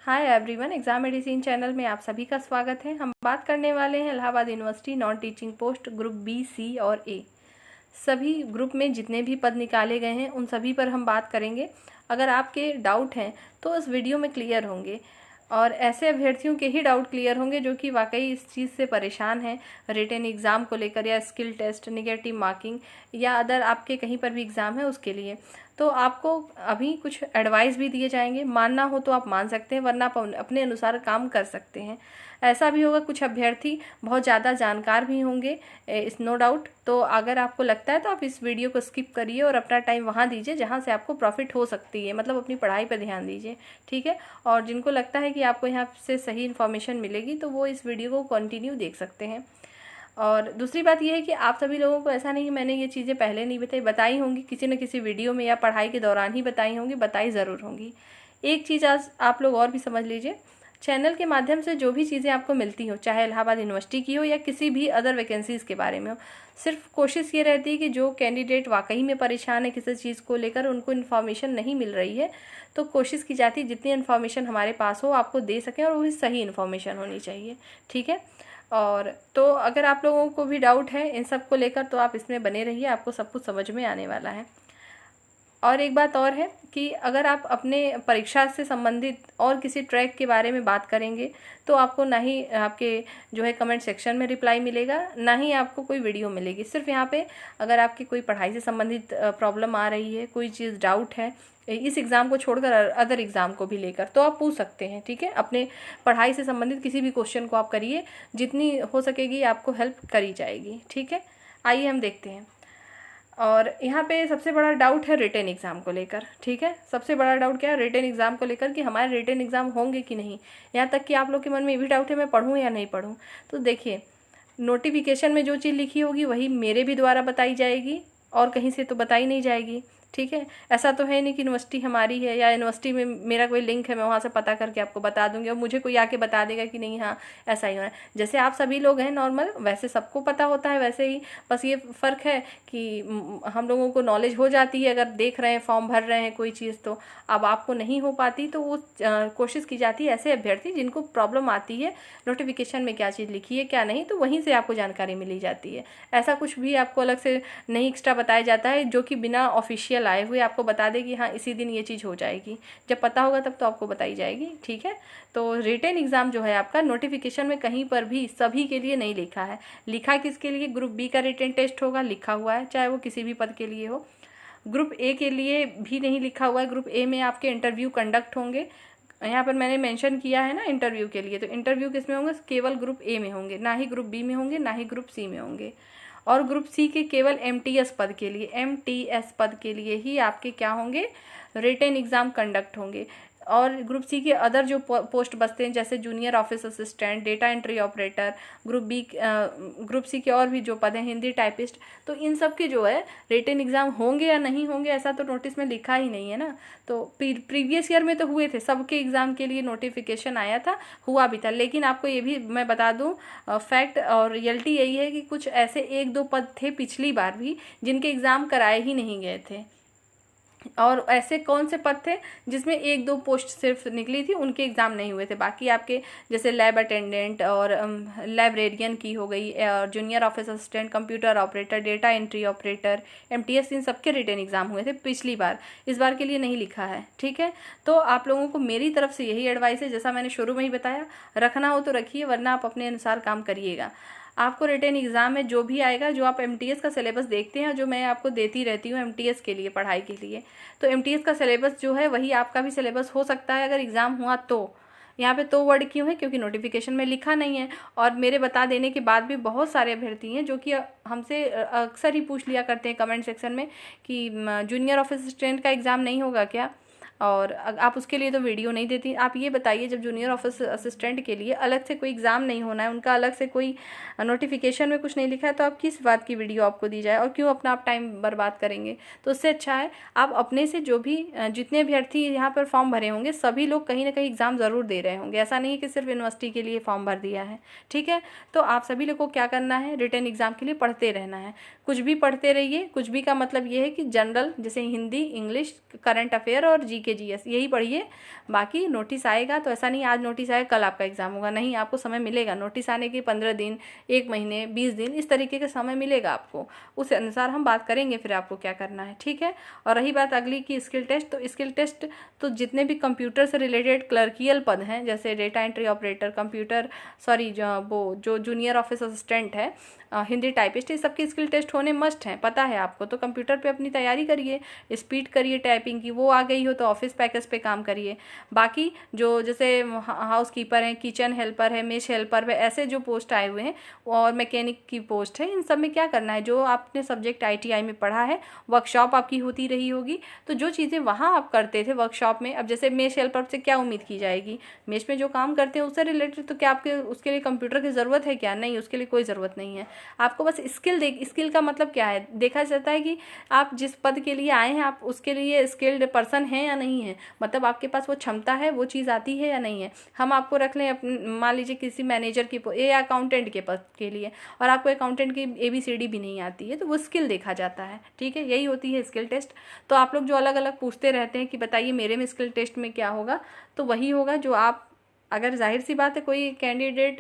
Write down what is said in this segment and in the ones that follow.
Hi everyone, exam medicine channel में आप सभी का स्वागत है। हम बात करने वाले हैं Allahabad university non teaching post group B, C और ए सभी ग्रुप में जितने भी पद निकाले गए हैं उन सभी पर हम बात करेंगे। अगर आपके डाउट हैं तो इस वीडियो में क्लियर होंगे और ऐसे अभ्यर्थियों के ही डाउट क्लियर होंगे जो कि वाकई इस चीज़ से परेशान हैं, रिटन एग्ज़ाम को लेकर या स्किल टेस्ट, नेगेटिव मार्किंग या अदर आपके कहीं पर भी एग्ज़ाम है उसके लिए। तो आपको अभी कुछ एडवाइस भी दिए जाएंगे, मानना हो तो आप मान सकते हैं, वरना आप अपने अनुसार काम कर सकते हैं। ऐसा भी होगा कुछ अभ्यर्थी बहुत ज़्यादा जानकार भी होंगे, इस नो डाउट। तो अगर आपको लगता है तो आप इस वीडियो को स्किप करिए और अपना टाइम वहाँ दीजिए जहाँ से आपको प्रॉफिट हो सकती है, मतलब अपनी पढ़ाई पर ध्यान दीजिए, ठीक है। और जिनको लगता है कि आपको यहाँ से सही इन्फॉर्मेशन मिलेगी तो वो इस वीडियो को कंटिन्यू देख सकते हैं। और दूसरी बात यह है कि आप सभी लोगों को ऐसा नहीं कि मैंने ये चीज़ें पहले नहीं बताई होंगी, किसी न किसी वीडियो में या पढ़ाई के दौरान ही बताई होंगी, बताई ज़रूर होंगी। एक चीज़ आज आप लोग और भी समझ लीजिए, चैनल के माध्यम से जो भी चीज़ें आपको मिलती हो, चाहे इलाहाबाद यूनिवर्सिटी की हो या किसी भी अदर वैकेंसीज़ के बारे में हो, सिर्फ कोशिश ये रहती है कि जो कैंडिडेट वाकई में परेशान है किसी चीज़ को लेकर, उनको इन्फॉर्मेशन नहीं मिल रही है, तो कोशिश की जाती है जितनी इन्फॉर्मेशन हमारे पास हो आपको दे सकें, और वही सही इन्फॉर्मेशन होनी चाहिए, ठीक है। और तो अगर आप लोगों को भी डाउट है इन सब को लेकर तो आप इसमें बने रहिए, आपको सब कुछ समझ में आने वाला है। और एक बात और है कि अगर आप अपने परीक्षा से संबंधित और किसी ट्रैक के बारे में बात करेंगे तो आपको ना ही आपके जो है कमेंट सेक्शन में रिप्लाई मिलेगा, ना ही आपको कोई वीडियो मिलेगी। सिर्फ यहाँ पे अगर आपकी कोई पढ़ाई से संबंधित प्रॉब्लम आ रही है, कोई चीज़ डाउट है इस एग्ज़ाम को छोड़कर अदर एग्ज़ाम को भी लेकर, तो आप पूछ सकते हैं, ठीक है। अपने पढ़ाई से संबंधित किसी भी क्वेश्चन को आप करिए, जितनी हो सकेगी आपको हेल्प करी जाएगी, ठीक है। आइए हम देखते हैं। और यहाँ पे सबसे बड़ा डाउट है रिटन एग्ज़ाम को लेकर, ठीक है। सबसे बड़ा डाउट क्या है? रिटन एग्ज़ाम को लेकर कि हमारे रिटन एग्ज़ाम होंगे कि नहीं। यहाँ तक कि आप लोग के मन में ये भी डाउट है मैं पढ़ूँ या नहीं पढ़ूँ। तो देखिए, नोटिफिकेशन में जो चीज़ लिखी होगी वही मेरे भी द्वारा बताई जाएगी और कहीं से तो बताई नहीं जाएगी, ठीक है। ऐसा तो है नहीं कि यूनिवर्सिटी हमारी है या यूनिवर्सिटी में मेरा कोई लिंक है, मैं वहाँ से पता करके आपको बता दूंगी और मुझे कोई आके बता देगा कि नहीं हाँ ऐसा ही होना है। जैसे आप सभी लोग हैं नॉर्मल, वैसे सबको पता होता है वैसे ही, बस ये फ़र्क है कि हम लोगों को नॉलेज हो जाती है अगर देख रहे हैं, फॉर्म भर रहे हैं कोई चीज़, तो अब आपको नहीं हो पाती तो वो कोशिश की जाती है ऐसे अभ्यर्थी जिनको प्रॉब्लम आती है नोटिफिकेशन में क्या चीज़ लिखी है क्या नहीं, तो वहीं से आपको जानकारी मिली जाती है। ऐसा कुछ भी आपको अलग से नहीं एक्स्ट्रा बताया जाता है जो कि बिना ऑफिशियल आए हुए आपको बता देगी हाँ इसी दिन ये चीज़ हो जाएगी। जब पता होगा तब तो आपको बताई जाएगी, ठीक है। तो रिटन एग्ज़ाम जो है आपका नोटिफिकेशन में कहीं पर भी सभी के लिए नहीं लिखा है। लिखा किसके लिए? ग्रुप बी का रिटन टेस्ट होगा, लिखा हुआ है, चाहे वो किसी भी पद के लिए हो। ग्रुप ए के लिए भी नहीं लिखा हुआ है। ग्रुप ए में आपके इंटरव्यू कंडक्ट होंगे, यहाँ पर मैंने मेंशन किया है ना इंटरव्यू के लिए, तो इंटरव्यू किस में होंगे? केवल ग्रुप ए में होंगे, ना ही ग्रुप बी में होंगे, ना ही ग्रुप सी में होंगे। और ग्रुप सी के केवल एमटीएस पद के लिए, एमटीएस पद के लिए ही आपके क्या होंगे? रिटन एग्ज़ाम कंडक्ट होंगे। और ग्रुप सी के अदर जो पोस्ट बचते हैं जैसे junior office assistant, data entry operator, group C के और भी जो पद हैं, हिंदी टाइपिस्ट, तो इन सब के जो है रिटन एग्ज़ाम होंगे या नहीं होंगे ऐसा तो नोटिस में लिखा ही नहीं है ना। तो प्रीवियस ईयर में तो हुए थे, सबके एग्ज़ाम के लिए नोटिफिकेशन आया था, हुआ भी था। लेकिन आपको ये भी मैं बता दूं, फैक्ट और रियलिटी यही है कि कुछ ऐसे एक दो पद थे पिछली बार भी जिनके एग्ज़ाम कराए ही नहीं गए थे। और ऐसे कौन से पद थे जिसमें एक दो पोस्ट सिर्फ निकली थी, उनके एग्ज़ाम नहीं हुए थे। बाकी आपके जैसे लैब अटेंडेंट और लाइब्रेरियन की हो गई, और junior office assistant, computer operator, data entry operator, MTS, इन सबके रिटन एग्ज़ाम हुए थे पिछली बार, इस बार के लिए नहीं लिखा है, ठीक है। तो आप लोगों को मेरी तरफ से यही एडवाइस है, जैसा मैंने शुरू में ही बताया, रखना हो तो रखिए, वरना आप अपने अनुसार काम करिएगा। आपको रिटन एग्ज़ाम में जो भी आएगा, जो आप एमटीएस का सिलेबस देखते हैं, जो मैं आपको देती रहती हूँ एमटीएस के लिए, पढ़ाई के लिए, तो एमटीएस का सिलेबस जो है वही आपका भी सिलेबस हो सकता है अगर एग्ज़ाम हुआ तो। यहाँ पे तो वर्ड क्यों है? क्योंकि नोटिफिकेशन में लिखा नहीं है, और मेरे बता देने के बाद भी बहुत सारे अभ्यर्थी हैं जो कि हमसे अक्सर ही पूछ लिया करते हैं कमेंट सेक्शन में कि जूनियर ऑफिस असिस्टेंट का एग्ज़ाम नहीं होगा क्या, और आप उसके लिए तो वीडियो नहीं देती। आप ये बताइए, जब जूनियर ऑफिस असिस्टेंट के लिए अलग से कोई एग्ज़ाम नहीं होना है, उनका अलग से कोई नोटिफिकेशन में कुछ नहीं लिखा है, तो आप किस बात की वीडियो आपको दी जाए, और क्यों अपना आप टाइम बर्बाद करेंगे? तो उससे अच्छा है आप अपने से जो भी जितने अभ्यर्थी यहाँ पर फॉर्म भरे होंगे सभी लोग कहीं ना कहीं एग्ज़ाम ज़रूर दे रहे होंगे, ऐसा नहीं है कि सिर्फ यूनिवर्सिटी के लिए फॉर्म भर दिया है, ठीक है। तो आप सभी लोग को क्या करना है? रिटन एग्ज़ाम के लिए पढ़ते रहना है, कुछ भी पढ़ते रहिए। कुछ भी का मतलब ये है कि जनरल, जैसे हिंदी, इंग्लिश, करंट अफेयर और जीके जीके जीएस यही पढ़िए। बाकी नोटिस आएगा तो ऐसा नहीं आज नोटिस आएगा कल आपका एग्जाम होगा, नहीं, आपको समय मिलेगा। नोटिस आने के 15 दिन, 1 महीने, 20 दिन इस तरीके का समय मिलेगा आपको, उस अनुसार हम बात करेंगे फिर आपको क्या करना है, ठीक है। और रही बात अगली की स्किल टेस्ट, तो स्किल टेस्ट तो जितने भी कंप्यूटर से रिलेटेड क्लर्कियल पद हैं जैसे डेटा एंट्री ऑपरेटर, जो जूनियर ऑफिस असिस्टेंट है, हिंदी टाइपिस्ट, ये सबकी स्किल टेस्ट होने मस्ट हैं, पता है आपको। तो कंप्यूटर पे अपनी तैयारी करिए, स्पीड करिए टाइपिंग की, वो आ गई हो तो ऑफिस पैकेज पे काम करिए। बाकी जो जैसे हाउस कीपर हैं, किचन हेल्पर है, मेस हेल्पर है, ऐसे जो पोस्ट आए हुए हैं और मैकेनिक की पोस्ट है, इन सब में क्या करना है, जो आपने सब्जेक्ट ITI में पढ़ा है, वर्कशॉप आपकी होती रही होगी, तो जो चीज़ें वहाँ आप करते थे वर्कशॉप में, अब जैसे मेस हेल्पर से क्या उम्मीद की जाएगी, मेस में जो काम करते हैं उससे रिलेटेड, तो क्या आपके उसके लिए कंप्यूटर की ज़रूरत है क्या? नहीं, उसके लिए कोई ज़रूरत नहीं है। आपको बस स्किल का मतलब क्या है, देखा जाता है कि आप जिस पद के लिए आए हैं आप उसके लिए स्किल्ड पर्सन हैं या नहीं है, मतलब आपके पास वो क्षमता है, वो चीज़ आती है या नहीं है। हम आपको रख लें मान लीजिए किसी मैनेजर की या अकाउंटेंट के पद के लिए, और आपको अकाउंटेंट की ABCD भी नहीं आती है, तो वो स्किल देखा जाता है, ठीक है। यही होती है स्किल टेस्ट। तो आप लोग जो अलग अलग पूछते रहते हैं कि बताइए मेरे में स्किल टेस्ट में क्या होगा, तो वही होगा जो आप, अगर जाहिर सी बात है कोई कैंडिडेट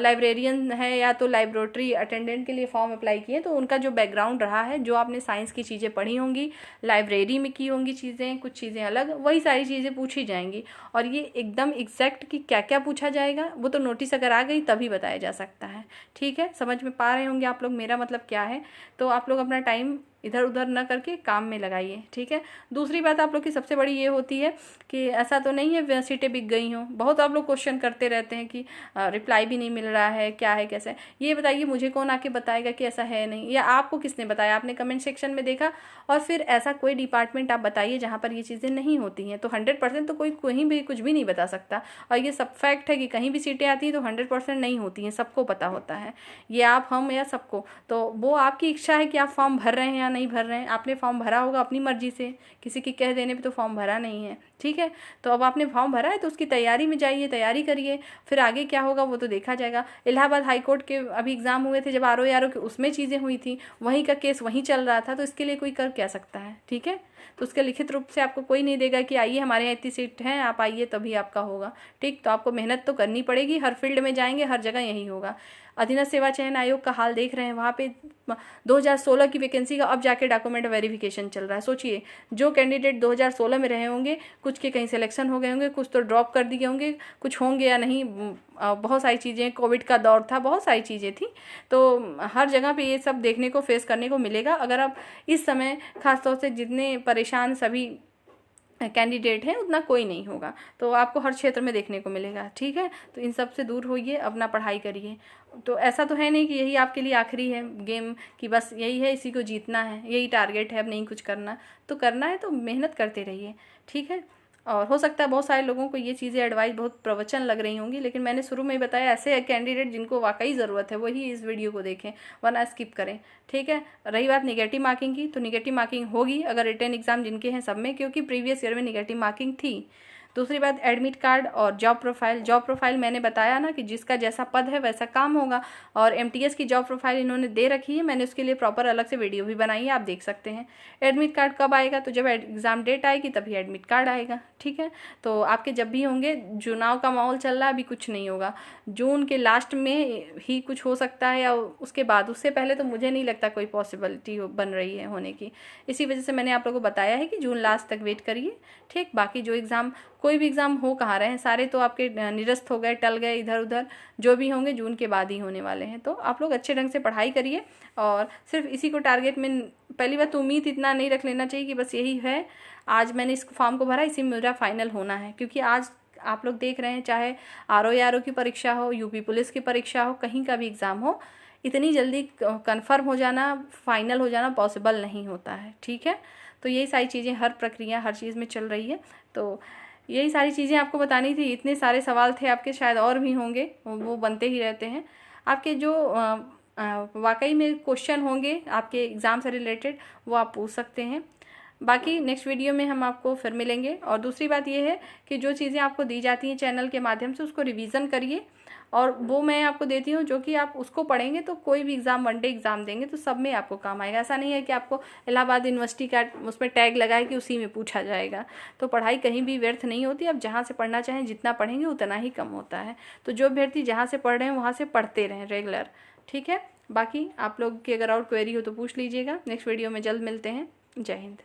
लाइब्रेरियन है या तो लाइब्रेटरी अटेंडेंट के लिए फॉर्म अप्लाई किए, तो उनका जो बैकग्राउंड रहा है, जो आपने साइंस की चीज़ें पढ़ी होंगी, लाइब्रेरी में की होंगी चीज़ें, कुछ चीज़ें अलग, वही सारी चीज़ें पूछी जाएंगी। और ये एकदम एग्जैक्ट कि क्या क्या पूछा जाएगा वो तो नोटिस अगर आ गई तभी बताया जा सकता है, ठीक है। समझ में पा रहे होंगे आप लोग मेरा मतलब क्या है। तो आप लोग अपना टाइम इधर उधर न करके काम में लगाइए, ठीक है। दूसरी बात आप लोग की सबसे बड़ी ये होती है कि ऐसा तो नहीं है सीटें बिक गई हों, बहुत आप लोग क्वेश्चन करते रहते हैं कि रिप्लाई भी नहीं मिल रहा है, क्या है कैसे है। ये बताइए मुझे कौन आके बताएगा कि ऐसा है नहीं, या आपको किसने बताया, आपने कमेंट सेक्शन में देखा। और फिर ऐसा कोई डिपार्टमेंट आप बताइए जहाँ पर ये चीज़ें नहीं होती हैं। तो 100% तो कोई कहीं भी कुछ भी नहीं बता सकता, और ये सब फैक्ट है कि कहीं भी सीटें आती हैं तो 100% नहीं होती हैं, सबको पता होता है, ये आप हम या सबको। तो वो आपकी इच्छा है कि आप फॉर्म भर रहे हैं नहीं भर रहे हैं। आपने फॉर्म भरा होगा अपनी मर्जी से, किसी की कह देने पे तो फॉर्म भरा नहीं है, ठीक है। तो अब आपने फॉर्म भरा है तो उसकी तैयारी में जाइए, तैयारी करिए, फिर आगे क्या होगा वो तो देखा जाएगा। इलाहाबाद हाई कोर्ट के अभी एग्जाम हुए थे, जब RO के उसमें चीज़ें हुई थी, वहीं का केस वहीं चल रहा था, तो इसके लिए कोई कर क्या सकता है, ठीक है। तो उसके लिखित रूप से आपको कोई नहीं देगा कि आइए हमारे यहाँ इतनी सीट हैं, आप आइए तभी आपका होगा, ठीक। तो आपको मेहनत तो करनी पड़ेगी, हर फील्ड में जाएंगे हर जगह यही होगा। अधीनस्थ सेवा चयन आयोग का हाल देख रहे हैं, वहाँ पे 2016 की वैकेंसी का अब जाके डॉक्यूमेंट वेरिफिकेशन चल रहा है। सोचिए जो कैंडिडेट 2016 में रहे होंगे, कुछ के कहीं सिलेक्शन हो गए होंगे, कुछ तो ड्रॉप कर दिए होंगे, कुछ होंगे या नहीं, बहुत सारी चीज़ें, कोविड का दौर था, बहुत सारी चीज़ें थी, तो हर जगह पे ये सब देखने को फेस करने को मिलेगा। अगर आप इस समय खासतौर से जितने परेशान सभी कैंडिडेट हैं उतना कोई नहीं होगा, तो आपको हर क्षेत्र में देखने को मिलेगा, ठीक है। तो इन सब से दूर होइए, अपना पढ़ाई करिए। तो ऐसा तो है नहीं कि यही आपके लिए आखिरी है गेम, कि बस यही है, इसी को जीतना है, यही टारगेट है, अब नहीं कुछ करना। तो करना है तो मेहनत करते रहिए, ठीक है। और हो सकता है बहुत सारे लोगों को ये चीज़ें एडवाइस बहुत प्रवचन लग रही होंगी, लेकिन मैंने शुरू में ही बताया ऐसे कैंडिडेट जिनको वाकई ज़रूरत है वही इस वीडियो को देखें, वरना स्किप करें, ठीक है। रही बात निगेटिव मार्किंग की, तो निगेटिव मार्किंग होगी अगर रिटन एग्जाम जिनके हैं सब में, क्योंकि प्रीवियस ईयर में निगेटिव मार्किंग थी। दूसरी बात एडमिट कार्ड और जॉब प्रोफाइल मैंने बताया ना कि जिसका जैसा पद है वैसा काम होगा, और MTS की जॉब प्रोफाइल इन्होंने दे रखी है, मैंने उसके लिए प्रॉपर अलग से वीडियो भी बनाई है, आप देख सकते हैं। एडमिट कार्ड कब आएगा, तो जब एग्ज़ाम डेट आएगी तभी एडमिट कार्ड आएगा, ठीक है। तो आपके जब भी होंगे, चुनाव का माहौल चल रहा है, अभी कुछ नहीं होगा, जून के लास्ट में ही कुछ हो सकता है या उसके बाद, उससे पहले तो मुझे नहीं लगता कोई पॉसिबिलिटी बन रही है होने की। इसी वजह से मैंने आप लोगों को बताया है कि जून लास्ट तक वेट करिए, ठीक। बाकी जो एग्ज़ाम, कोई भी एग्ज़ाम हो कहाँ रहे हैं, सारे तो आपके निरस्त हो गए, टल गए, इधर उधर जो भी होंगे जून के बाद ही होने वाले हैं। तो आप लोग अच्छे ढंग से पढ़ाई करिए, और सिर्फ इसी को टारगेट में, पहली बात तो उम्मीद इतना नहीं रख लेना चाहिए कि बस यही है, आज मैंने इस फॉर्म को भरा इसी में मेरा फाइनल होना है। क्योंकि आज आप लोग देख रहे हैं, चाहे RO की परीक्षा हो, UP पुलिस की परीक्षा हो, कहीं का भी एग्ज़ाम हो, इतनी जल्दी कन्फर्म हो जाना, फाइनल हो जाना पॉसिबल नहीं होता है, ठीक है। तो यही सारी चीज़ें, हर प्रक्रिया हर चीज़ में चल रही है। तो यही सारी चीज़ें आपको बतानी थी। इतने सारे सवाल थे आपके, शायद और भी होंगे, वो बनते ही रहते हैं आपके। जो वाकई में क्वेश्चन होंगे आपके एग्ज़ाम से रिलेटेड, वो आप पूछ सकते हैं। बाकी नेक्स्ट वीडियो में हम आपको फिर मिलेंगे। और दूसरी बात ये है कि जो चीज़ें आपको दी जाती हैं चैनल के माध्यम से उसको रिवीजन करिए, और वो मैं आपको देती हूँ जो कि आप उसको पढ़ेंगे तो कोई भी एग्ज़ाम, वनडे एग्ज़ाम देंगे तो सब में आपको काम आएगा। ऐसा नहीं है कि आपको इलाहाबाद यूनिवर्सिटी का उसमें टैग लगाए कि उसी में पूछा जाएगा। तो पढ़ाई कहीं भी व्यर्थ नहीं होती। आप जहाँ से पढ़ना चाहें, जितना पढ़ेंगे उतना ही कम होता है। तो जो अभ्यर्थी जहाँ से पढ़ रहे हैं वहाँ से पढ़ते रहें रेगुलर, ठीक है। बाकी आप लोग की अगर और क्वेरी हो तो पूछ लीजिएगा। नेक्स्ट वीडियो में जल्द मिलते हैं। जय हिंद।